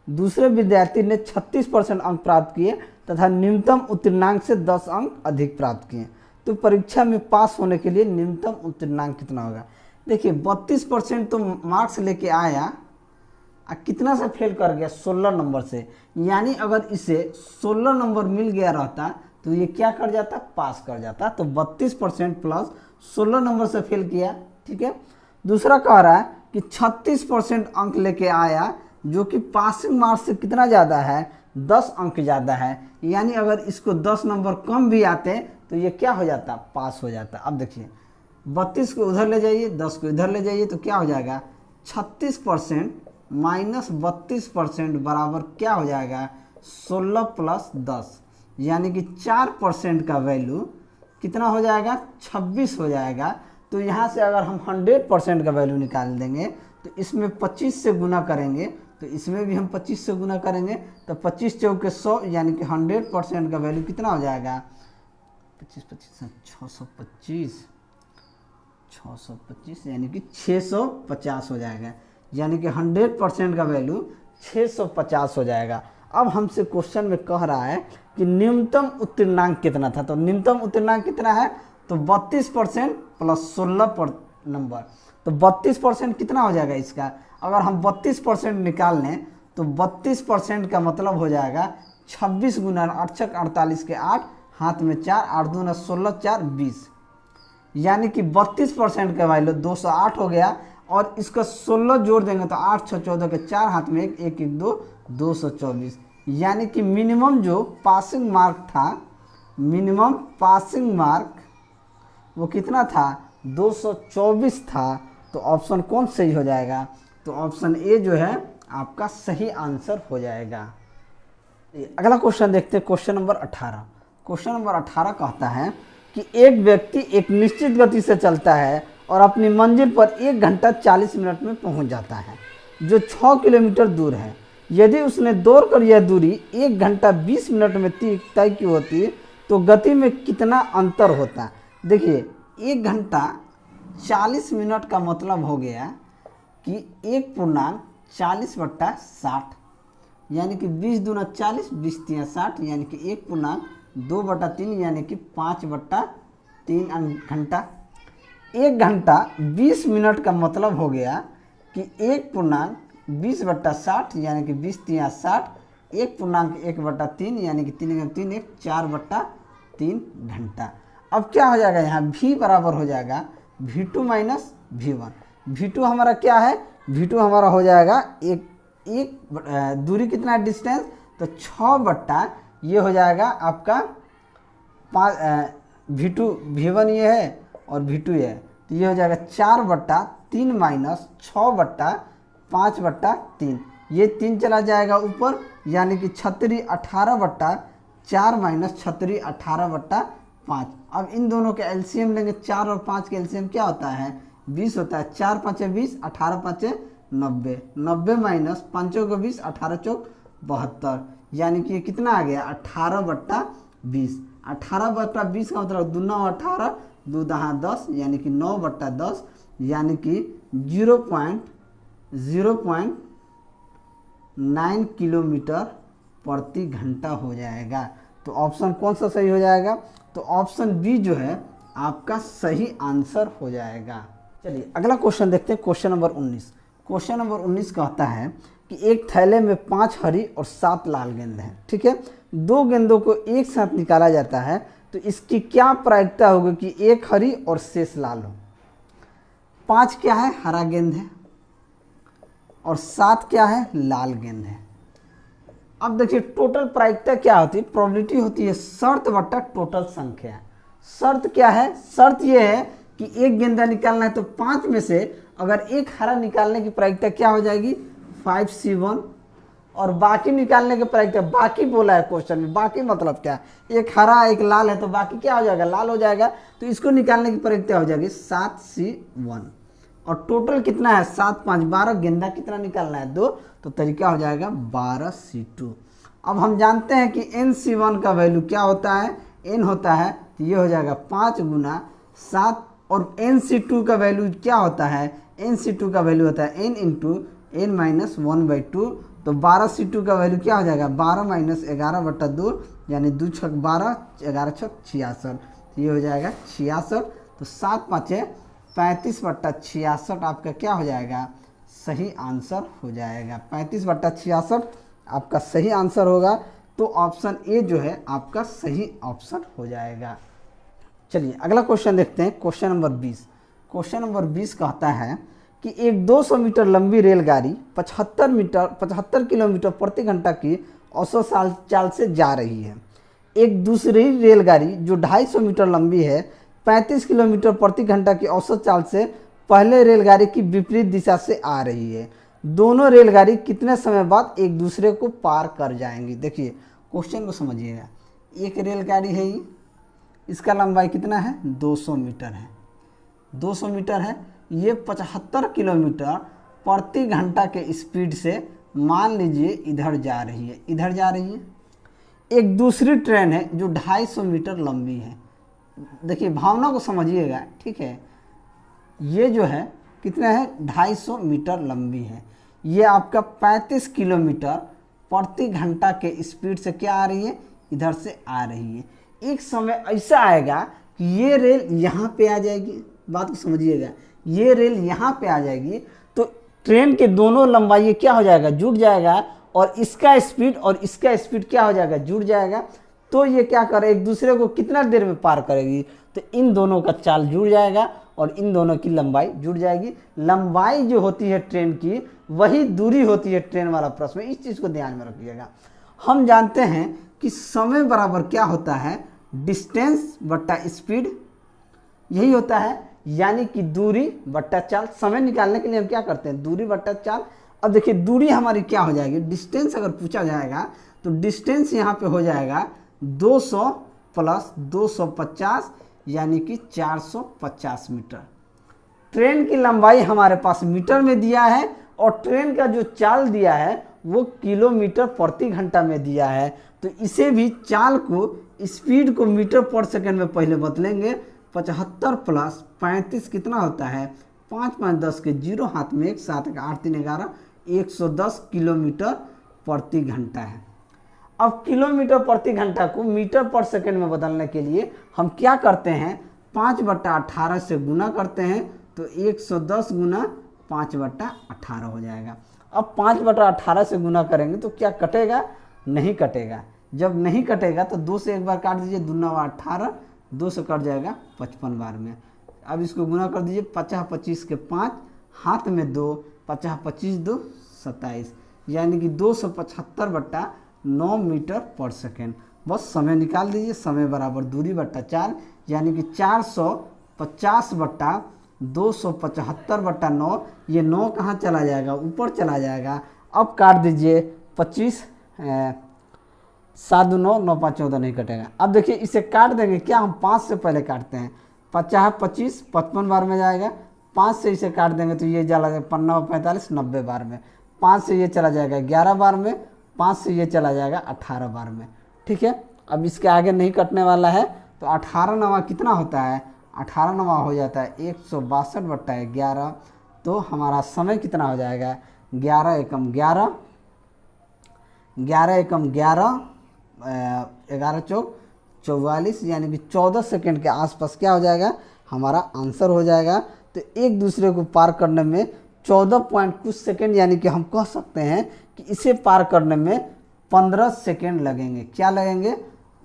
दूसरे विद्यार्थी ने 36% अंक प्राप्त किए तथा न्यूनतम उत्तीर्णांक से 10 अंक अधिक प्राप्त किए, तो परीक्षा में पास होने के लिए न्यूनतम उत्तीर्णांक कितना होगा। देखिए 32% तो मार्क्स लेके आया, कितना से फेल कर गया, 16 नंबर से। यानी अगर इसे 16 नंबर मिल गया रहता तो ये क्या कर जाता, पास कर जाता। तो 32% प्लस 16 नंबर से फेल किया, ठीक है। दूसरा कह रहा है कि 36% अंक लेके आया, जो कि पासिंग मार्क्स से कितना ज़्यादा है, 10 अंक ज़्यादा है। यानी अगर इसको 10 नंबर कम भी आते तो ये क्या हो जाता, पास हो जाता। अब देखिए 32 को उधर ले जाइए, 10 को इधर ले जाइए, तो क्या हो जाएगा, 36% माइनस 32% बराबर क्या हो जाएगा, 16 प्लस 10, यानी कि 4% का वैल्यू कितना हो जाएगा, 26 हो जाएगा। तो यहाँ से अगर हम 100% का वैल्यू निकाल देंगे तो इसमें 25 से गुना करेंगे, तो इसमें भी हम 25 से गुना करेंगे, तो 25 चौके 100, यानी कि 100% का वैल्यू कितना हो जाएगा, 625 यानी कि 650 हो जाएगा। यानी कि 100% का वैल्यू 650 हो जाएगा। अब हमसे क्वेश्चन में कह रहा है कि न्यूनतम उत्तीर्णांक कितना था, तो न्यूनतम उत्तीर्णांक कितना है, तो 32% प्लस 16 नंबर, तो 32% कितना हो जाएगा इसका। अगर हम 32% निकाल लें तो 32% का मतलब हो जाएगा 26 गुना 8 छक 48 के 8, हाथ में 4, 8 दूना 16, 4 20, यानी कि 32% का वैल्यू 208 हो गया। और इसका 16 जोड़ देंगे तो 8 6 14 के 4, हाथ में 1 1 1 2, 224। यानी कि मिनिमम जो पासिंग मार्क था, मिनिमम पासिंग मार्क वो कितना था, 224 था। तो ऑप्शन कौन सही हो जाएगा, तो ऑप्शन ए जो है आपका सही आंसर हो जाएगा। अगला क्वेश्चन देखते हैं, क्वेश्चन नंबर 18। क्वेश्चन नंबर 18 कहता है कि एक व्यक्ति एक निश्चित गति से चलता है और अपनी मंजिल पर 1 घंटा 40 मिनट में पहुंच जाता है, जो 6 किलोमीटर दूर है। यदि उसने दौड़कर यह दूरी 1 घंटा 20 मिनट में तय की होती तो गति में कितना अंतर होता। देखिए 1 घंटा 40 मिनट का मतलब हो गया कि 1.40/60, यानी कि 20 दूना 40, 20 तिया 60, यानी कि 1.2/3, यानी कि 5/3 घंटा। 1 घंटा 20 मिनट का मतलब हो गया कि 1.20/60, यानी कि 20 तिया 60, 1.1/3, यानी कि 3 3 1 4/3 घंटा। अब क्या हो जाएगा, यहाँ v बराबर हो जाएगा v2 माइनस v1। v2 हमारा क्या है, v2 हमारा हो जाएगा एक दूरी कितना है, डिस्टेंस, तो 6 ये हो जाएगा आपका 5, v2 v1 ये है और v2 ये है, तो ये हो जाएगा 4/3 माइनस 6/5/3, ये 3 चला जाएगा ऊपर, यानी कि 36 18/4 माइनस 36 18/5। अब इन दोनों के एलसीएम लेंगे, 4 और 5 के एलसीएम क्या होता है, 20 होता है। 4 5 20, 18 5 90, 90 माइनस 5 को 20, 18 चौक 72, यानी कि ये कितना आ गया, 18/20। 18/20 का मतलब 2 9 18, 2 दहा 10, यानी कि 9/10, यानी कि 0.9 किलोमीटर प्रति घंटा हो जाएगा। तो ऑप्शन कौन सा सही हो जाएगा, तो ऑप्शन बी जो है आपका सही आंसर हो जाएगा। चलिए अगला क्वेश्चन देखते हैं, क्वेश्चन नंबर 19। क्वेश्चन नंबर 19 कहता है कि एक थैले में 5 हरी और 7 लाल गेंद हैं, ठीक है। 2 गेंदों को एक साथ निकाला जाता है, तो इसकी क्या प्रायिकता होगी कि 1 हरी और शेष लाल हो। 5 क्या है, हरा गेंद है, और 7 क्या है, लाल गेंद है। अब देखिए टोटल प्रायिकता क्या होती है, प्रोबेबिलिटी होती है शर्त बटा टोटल संख्या। शर्त क्या है, शर्त ये है कि 1 गेंदा निकालना है, तो 5 में से अगर 1 हरा निकालने की प्रायिकता क्या हो जाएगी, 5C1, और बाकी निकालने के प्रायिकता, बाकी बोला है क्वेश्चन में, बाकी मतलब क्या, 1 हरा 1 लाल है, तो बाकी क्या हो जाएगा, लाल हो जाएगा, तो इसको निकालने की प्रायिकता हो जाएगी 7C1। और टोटल कितना है, 7 5 12, गेंदा कितना निकालना है, 2, तो तरीका हो जाएगा 12C2। अब हम जानते हैं कि NC1 का वैल्यू क्या होता है, n होता है, तो ये हो जाएगा 5 गुना 7, और NC2 का वैल्यू क्या होता है, NC2 का वैल्यू होता है n इंटू n माइनस 1/2, तो तो 12C2 का वैल्यू क्या हो जाएगा, 12 माइनस 11/2 यानी 2 छक 12, 11 छक 66, ये हो जाएगा 66। तो 7 5 35/66 आपका क्या हो जाएगा, सही आंसर हो जाएगा। 35/66 आपका सही आंसर होगा। तो ऑप्शन ए जो है आपका सही ऑप्शन हो जाएगा। चलिए अगला क्वेश्चन देखते हैं, क्वेश्चन नंबर 20। क्वेश्चन नंबर 20 कहता है कि एक 200 मीटर लंबी रेलगाड़ी 75 किलोमीटर प्रति घंटा की औसत चाल से जा रही है। एक दूसरी रेलगाड़ी जो 250 मीटर लंबी है 35 किलोमीटर प्रति घंटा की औसत चाल से पहले रेलगाड़ी की विपरीत दिशा से आ रही है। दोनों रेलगाड़ी कितने समय बाद एक दूसरे को पार कर जाएंगी। देखिए क्वेश्चन को समझिएगा, एक रेलगाड़ी है ये, इसका लंबाई कितना है, 200 मीटर है, 200 मीटर है। ये 75 किलोमीटर प्रति घंटा के स्पीड से मान लीजिए इधर जा रही है, इधर जा रही है। एक दूसरी ट्रेन है जो 250 मीटर लंबी है। देखिए भावना को समझिएगा, ठीक है। ये जो है कितना है, 250 मीटर लंबी है। ये आपका 35 किलोमीटर प्रति घंटा के स्पीड से क्या आ रही है, इधर से आ रही है। एक समय ऐसा आएगा कि ये रेल यहाँ पे आ जाएगी, बात को समझिएगा, ये रेल यहाँ पे आ जाएगी तो ट्रेन के दोनों लंबाई क्या हो जाएगा, जुड़ जाएगा, और इसका स्पीड और इसका स्पीड क्या हो जाएगा, जुड़ जाएगा। तो ये क्या करे, एक दूसरे को कितना देर में पार करेगी, तो इन दोनों का चाल जुड़ जाएगा और इन दोनों की लंबाई जुड़ जाएगी। लंबाई जो होती है ट्रेन की वही दूरी होती है ट्रेन वाला प्रश्न, इस चीज़ को ध्यान में रखिएगा। हम जानते हैं कि समय बराबर क्या होता है, डिस्टेंस बट्टा स्पीड, यही होता है, यानी कि दूरी बट्टा चाल। समय निकालने के लिए हम क्या करते हैं, दूरी बट्टा चाल। अब देखिए दूरी हमारी क्या हो जाएगी, डिस्टेंस अगर पूछा जाएगा तो डिस्टेंस यहाँ पे हो जाएगा 200 प्लस 250 यानी कि 450 मीटर। ट्रेन की लंबाई हमारे पास मीटर में दिया है और ट्रेन का जो चाल दिया है वो किलोमीटर प्रति घंटा में दिया है। तो इसे भी चाल को, स्पीड को मीटर पर सेकंड में पहले बदलेंगे। 75 प्लस 35 कितना होता है, 5 5 10 के 0 हाथ में 1 7 का 8 3 11 110 किलोमीटर प्रति घंटा है। अब किलोमीटर प्रति घंटा को मीटर पर सेकंड में बदलने के लिए हम क्या करते हैं, 5/18 से गुना करते हैं तो 110 गुना 5/18 हो जाएगा। अब 5/18 से गुना करेंगे तो क्या कटेगा, नहीं कटेगा। जब नहीं कटेगा तो 2 से एक बार काट दीजिए, 2 9 18, 2 से कट जाएगा 55 बार में। अब इसको गुना कर दीजिए, 50 25 के 5, हाथ में 2, 50 25 2 27, यानी कि 275/9 मीटर पर सेकेंड। बस समय निकाल दीजिए, समय बराबर दूरी बट्टा 4, यानी कि 450/275/9। ये 9 कहाँ चला जाएगा, ऊपर चला जाएगा। अब काट दीजिए 25, 7 2 9 9 5 14 नहीं कटेगा। अब देखिए इसे काट देंगे क्या, हम 5 से पहले काटते हैं। 50 25 55 बार में जाएगा, 5 से इसे काट देंगे तो ये चला जाएगा 15 45 90 बार में। 5 से ये चला जाएगा 11 बार में, 5 से ये चला जाएगा 18 बार में। ठीक है, अब इसके आगे नहीं कटने वाला है तो 18 नवा कितना होता है, 18 नवा हो जाता है 162/11। तो हमारा समय कितना हो जाएगा, 11 एकम 11, 11 एकम 11, 11 चौक 44, यानी कि 14 सेकेंड के आसपास क्या हो जाएगा, हमारा आंसर हो जाएगा। तो एक दूसरे को पार करने में 14 पॉइंट कुछ सेकेंड, यानी कि हम कह सकते हैं कि इसे पार करने में 15 सेकेंड लगेंगे। क्या लगेंगे,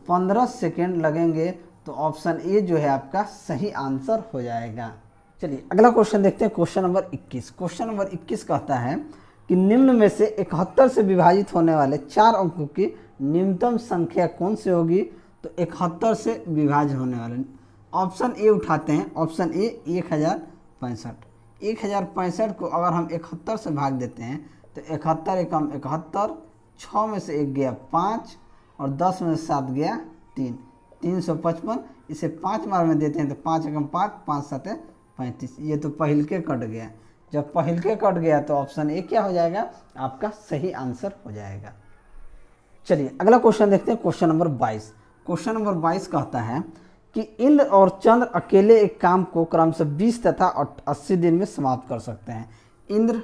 15 सेकेंड लगेंगे। तो ऑप्शन ए जो है आपका सही आंसर हो जाएगा। चलिए अगला क्वेश्चन देखते हैं, क्वेश्चन नंबर 21। क्वेश्चन नंबर 21 कहता है कि निम्न में से 71 से विभाजित होने वाले 4 अंकों की न्यूनतम संख्या कौन सी होगी। तो 71 से विभाज्य होने वाले ऑप्शन ए उठाते हैं। Option A 1065। 1065 को अगर हम 71 से भाग देते हैं तो 71 एकम 71, 6 में से 1 गया 5 और 10 में से 7 गया 3, 355। इसे 5 बार में देते हैं तो 5 एकम 5, 5 7 35। ये तो पहल के कट गया। जब पहल के कट गया तो ऑप्शन ए क्या हो जाएगा, आपका सही आंसर हो जाएगा। चलिए अगला क्वेश्चन देखते हैं, क्वेश्चन नंबर 22। क्वेश्चन नंबर 22 कहता है कि इंद्र और चंद्र अकेले एक काम को क्रमशः 20 तथा 80 दिन में समाप्त कर सकते हैं। इंद्र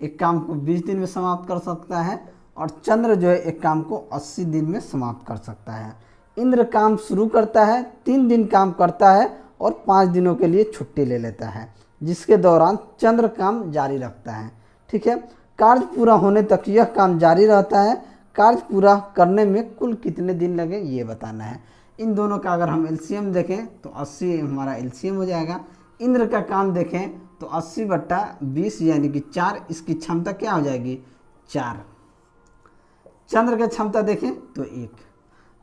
एक काम को 20 दिन में समाप्त कर सकता है, और चंद्र जो है एक काम को 80 दिन में समाप्त कर सकता है। इंद्र काम शुरू करता है, 3 दिन काम करता है और 5 दिनों के लिए छुट्टी ले लेता है, जिसके दौरान चंद्र काम जारी रखता है। ठीक है, कार्य पूरा होने तक यह काम जारी रहता है। कार्य पूरा करने में कुल कितने दिन लगे ये बताना है। इन दोनों का अगर हम एलसीएम देखें तो 80 हमारा एलसीएम हो जाएगा। इंद्र का काम देखें तो 80/20 यानी कि 4, इसकी क्षमता क्या हो जाएगी 4। चंद्र की क्षमता देखें तो 1।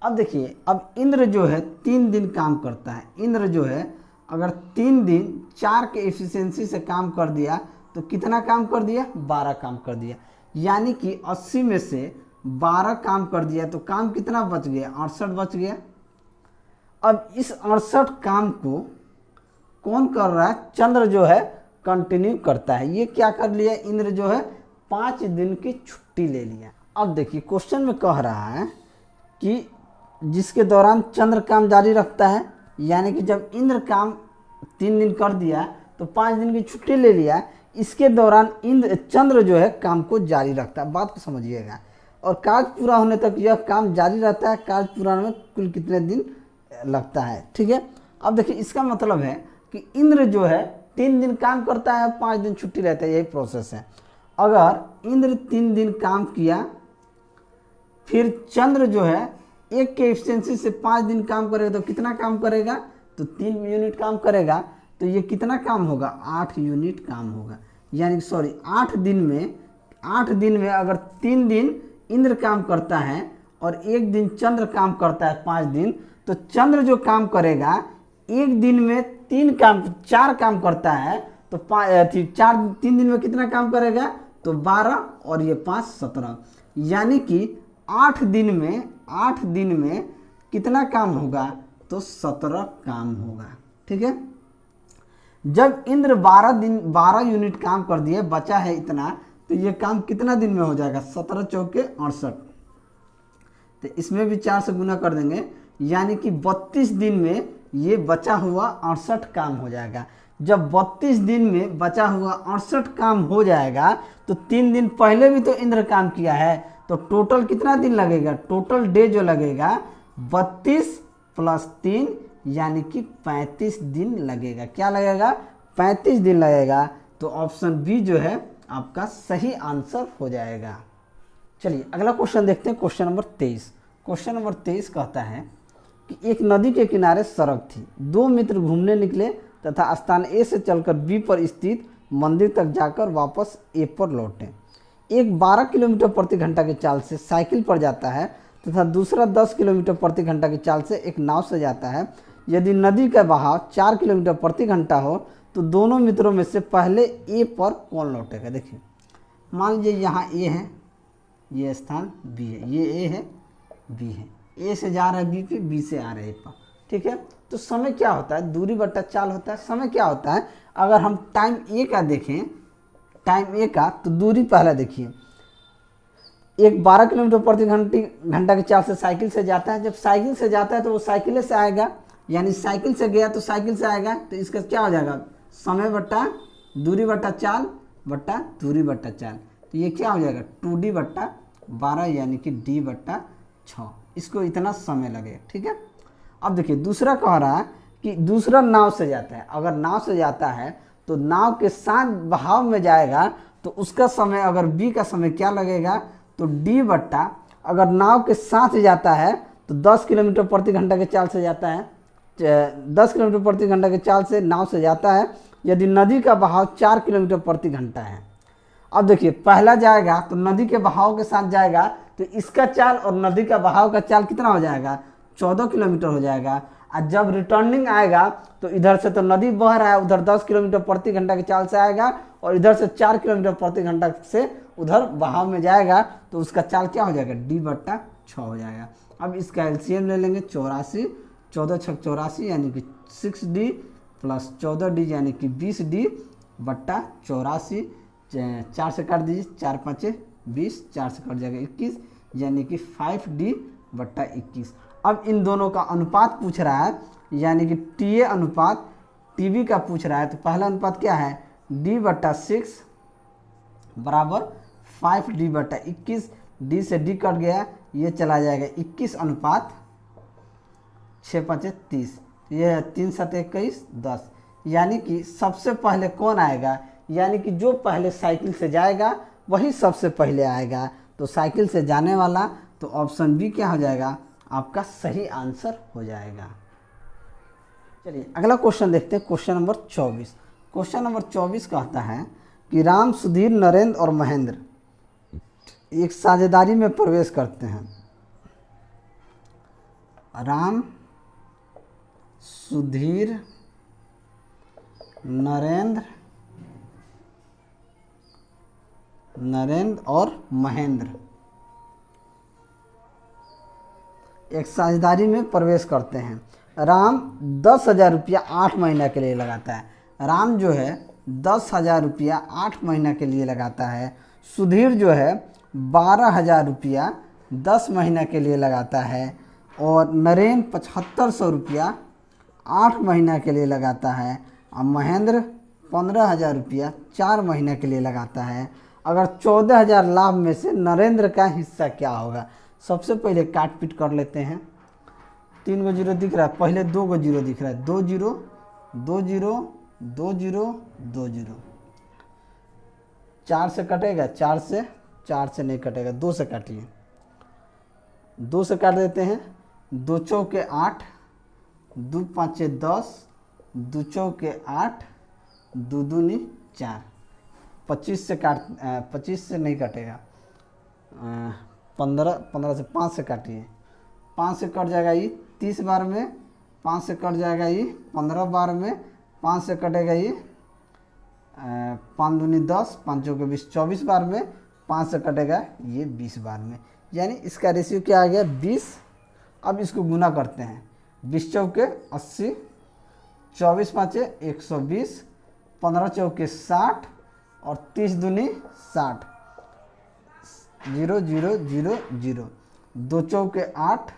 अब देखिए, अब इंद्र जो है 3 दिन काम करता है। इंद्र जो है अगर 3 दिन 4 के एफिशिएंसी से काम कर दिया तो कितना काम कर दिया 12 काम कर दिया, यानी कि 80 में से 12 काम कर दिया तो काम कितना बच गया 68 बच गया। अब इस 68 काम को कौन कर रहा है, चंद्र जो है कंटिन्यू करता है। ये क्या कर लिया, इंद्र जो है 5 दिन की छुट्टी ले लिया। अब देखिए क्वेश्चन में कह रहा है कि जिसके दौरान चंद्र काम जारी रखता है, यानी कि जब इंद्र काम 3 दिन कर दिया तो 5 दिन की छुट्टी ले लिया, इसके दौरान चंद्र जो है काम को जारी रखता है। बात को समझिएगा। और कार्य पूरा होने तक यह काम जारी रहता है। कार्य पूरा होने में कुल कितने दिन लगता है। ठीक है, अब देखिए इसका मतलब है कि इंद्र जो है 3 दिन काम करता है, 5 दिन छुट्टी रहता है, यही प्रोसेस है। अगर इंद्र 3 दिन काम किया, फिर चंद्र जो है 1 के एफिशिएंसी से 5 दिन काम करेगा तो कितना काम करेगा, तो 3 यूनिट काम करेगा। तो ये कितना काम होगा 8 यूनिट काम होगा, यानी सॉरी 8 दिन में अगर 3 दिन इंद्र काम करता है और 1 दिन चंद्र काम करता है 5 दिन, तो चंद्र जो काम करेगा 1 दिन में 4 काम करता है तो 3 दिन में कितना काम करेगा, तो 12 और ये 5 17, यानी कि 8 दिन में कितना काम होगा, तो 17 काम होगा। ठीक है, जब इंद्र 12 यूनिट काम कर दिए, बचा है इतना, तो ये काम कितना दिन में हो जाएगा 17 चौके 68, तो इसमें भी 4 से गुना कर देंगे, यानी कि 32 दिन में ये बचा हुआ 68 काम हो जाएगा। जब 32 दिन में बचा हुआ 68 काम हो जाएगा तो 3 दिन पहले भी तो इंद्र काम किया है, तो टोटल कितना दिन लगेगा, टोटल डे जो लगेगा 32 + 3 यानी कि 35 दिन लगेगा। क्या लगेगा 35 दिन लगेगा। तो ऑप्शन बी जो है आपका सही आंसर हो जाएगा। चलिए अगला क्वेश्चन देखते हैं, क्वेश्चन नंबर 23। क्वेश्चन नंबर 23 कहता है कि एक नदी के किनारे सड़क थी। 2 मित्र घूमने निकले तथा स्थान ए से चलकर बी पर स्थित मंदिर तक जाकर वापस ए पर लौटे। एक 12 किलोमीटर प्रति घंटा की चाल से साइकिल पर जाता है तथा दूसरा 10 किलोमीटर प्रति घंटा की चाल से एक नाव से जाता है। यदि नदी का बहाव 4 किलोमीटर प्रति घंटा हो तो दोनों मित्रों में से पहले ए पर कौन लौटेगा। देखिए मान लीजिए यहाँ ए है, ये स्थान बी है, ये ए है, बी है, ए से जा रहा है बी पे, बी से आ रहा है ए पर। ठीक है, तो समय क्या होता है, दूरी बट्टा चाल होता है। समय क्या होता है, अगर हम टाइम ए का देखें, टाइम ए का, तो दूरी पहले देखिए, एक 12 किलोमीटर प्रति घंटा की चाल से साइकिल से जाता है। जब साइकिल से जाता है तो वो साइकिल से आएगा, यानी साइकिल से गया तो साइकिल से आएगा, तो इसका क्या हो जाएगा समय बट्टा दूरी बट्टा चाल बट्टा दूरी बट्टा चाल, तो ये क्या हो जाएगा 2D/12 यानी कि D/6, इसको इतना समय लगेगा। ठीक है, अब देखिए दूसरा कह रहा है कि दूसरा नाव से जाता है। अगर नाव से जाता है तो नाव के साथ बहाव में जाएगा तो उसका समय, अगर बी का समय क्या लगेगा, तो D/, अगर नाव के साथ जाता है तो 10 किलोमीटर प्रति घंटा के चाल से जाता है, 10 किलोमीटर प्रति घंटा के चाल से नाव से जाता है। यदि नदी का बहाव 4 किलोमीटर प्रति घंटा है। अब देखिए पहला जाएगा तो नदी के बहाव के साथ जाएगा, तो इसका चाल और नदी का बहाव का चाल कितना हो जाएगा 14 किलोमीटर हो जाएगा। और जब रिटर्निंग आएगा तो इधर से तो नदी बह रहा है, उधर 10 किलोमीटर प्रति घंटा की चाल से आएगा और इधर से 4 किलोमीटर प्रति घंटा से उधर बहाव में जाएगा, तो उसका चाल क्या हो जाएगा D/6 हो जाएगा। अब इसका एलसीएम ले लेंगे 84, 14 × 84 यानी कि 6D + 14D यानी कि 20D/84, 4 से काट दीजिए, 4 × 5 = 20, 4 से कट जाएगा 21 यानी कि 5D/21। अब इन दोनों का अनुपात पूछ रहा है, यानी कि TA अनुपात TB का पूछ रहा है। तो पहला अनुपात क्या है D/6 बराबर 5d/21। डी से डी कट गया, ये चला जाएगा 21:6×5=30। ये है 3×7=21, 10। यानी कि सबसे पहले कौन आएगा, यानी कि जो पहले साइकिल से जाएगा वही सबसे पहले आएगा। तो साइकिल से जाने वाला, तो ऑप्शन बी क्या हो जाएगा, आपका सही आंसर हो जाएगा। चलिए अगला क्वेश्चन देखते हैं, क्वेश्चन नंबर 24। क्वेश्चन नंबर 24 कहता है कि राम, सुधीर, नरेंद्र और महेंद्र एक साझेदारी में प्रवेश करते हैं। राम, सुधीर, नरेंद्र और महेंद्र एक साझेदारी में प्रवेश करते हैं। राम 10,000 रुपया 8 महीना के लिए लगाता है। राम जो है 10,000 रुपया 8 महीना के लिए लगाता है। सुधीर जो है 12,000 रुपया 10 महीना के लिए लगाता है। और नरेंद्र 7,500 रुपया 8 महीना के लिए लगाता है। और महेंद्र 15,000 रुपया 4 महीना के लिए लगाता है। अगर 14,000 लाभ में से नरेंद्र का हिस्सा क्या होगा। सबसे पहले काट पीट कर लेते हैं। 3 गो जीरो दिख रहा है, पहले 2 गो जीरो दिख रहा है, 2 0 2 0 2 0 2 0। 4 से कटेगा, 4 से नहीं कटेगा, 2 से काटिए, 2 से काट देते हैं। 2 चौके 8, 2 5 10, 2 चौके 8, 2 दूनी 4। 25 से नहीं कटेगा, 15 से 5 से काटिए, 5 से कट जाएगा ये 30 बार में, 5 से कट जाएगा ये 15 बार में, 5 से कटेगा ये 5 दूनी 10, 5 चौके 20, 24 बार में, 5 से कटेगा ये 20 बार में। यानी इसका रेशियो क्या आ गया, 20। अब इसको गुना करते हैं, 20 चौके 80, 24 5 120, 15 चौके 60 और 30 दूनी 60। 0 0 0 0, 2 चौके 8,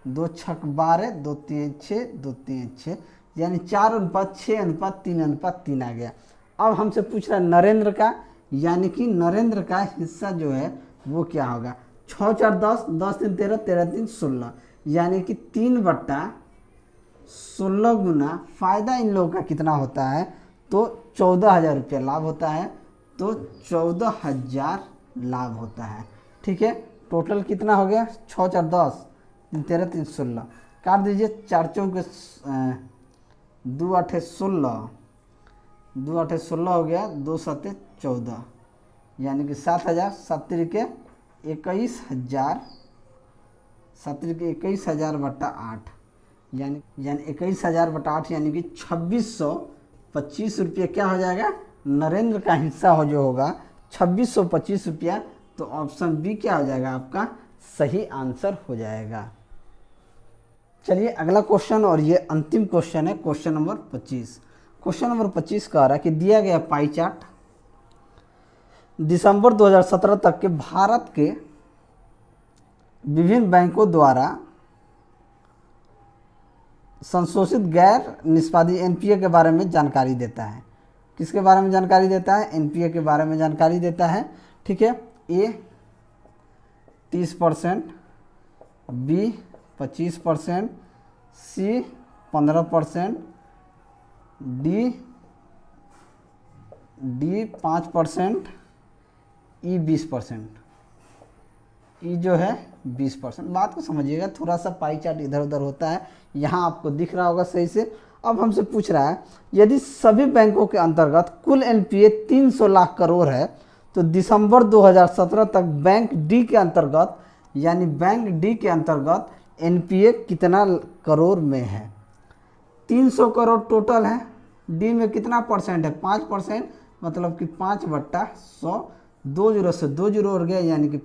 2 छक 12, 2 3 6, 2 3 6, यानी 4:6:3:3 आ गया। अब हमसे पूछ रहा है नरेंद्र का, यानी कि नरेंद्र का हिस्सा जो है वो क्या होगा। 6 4 10, 10 3 13, 13 3 16, यानी कि 3/16 गुना फ़ायदा इन लोगों का कितना होता है, तो 14,000 रुपया लाभ होता है। तो 14,000 लाभ होता है। ठीक है, टोटल कितना हो गया, 6 4 10, 3 13 3 16, काट दीजिए। 4 चौके 2 8 16, 2 8 16 हो गया, 2 7 14, यानी कि 7,000, 7 3 21,000, 7 3 21,000/8, यानी 21,000/8, यानी कि 2625 रुपये क्या हो जाएगा, नरेंद्र का हिस्सा हो जो होगा 2625 रुपया। तो ऑप्शन बी क्या हो जाएगा, आपका सही आंसर हो जाएगा। चलिए अगला क्वेश्चन, और ये अंतिम क्वेश्चन है, क्वेश्चन नंबर 25। क्वेश्चन नंबर 25 कह रहा है कि दिया गया पाई चार्ट दिसंबर 2017 तक के भारत के विभिन्न बैंकों द्वारा संशोधित गैर निष्पादित एनपीए के बारे में जानकारी देता है। किसके बारे में जानकारी देता है, एनपीए के बारे में जानकारी देता है। ठीक है, ए 30%, बी 25%, सी 15%, डी 5%, ई 20%, ई जो है 20%। बात को समझिएगा, थोड़ा सा पाई चार्ट इधर उधर होता है, यहाँ आपको दिख रहा होगा सही से। अब हमसे पूछ रहा है यदि सभी बैंकों के अंतर्गत कुल एनपीए 300 लाख करोड़ है, तो दिसंबर 2017 तक बैंक डी के अंतर्गत, यानी बैंक डी के अंतर्गत एनपीए कितना करोड़ में है। 300 करोड़ टोटल है, डी में कितना परसेंट है, 5%, मतलब कि 5/100, 2 0 से 2 0 और गया, यानी कि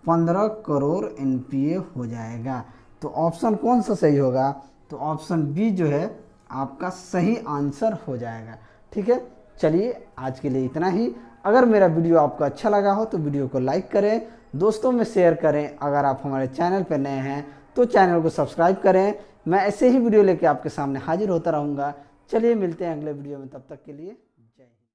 15 करोड़ एनपीए हो जाएगा। तो ऑप्शन कौन सा सही होगा, तो ऑप्शन बी जो है आपका सही आंसर हो जाएगा। ठीक है, चलिए आज के लिए इतना ही। अगर मेरा वीडियो आपको अच्छा लगा हो तो वीडियो को लाइक करें, दोस्तों में शेयर करें। अगर आप हमारे चैनल पर नए हैं तो चैनल को सब्सक्राइब करें। मैं ऐसे ही वीडियो लेके आपके सामने हाजिर होता रहूँगा। चलिए मिलते हैं अगले वीडियो में, तब तक के लिए।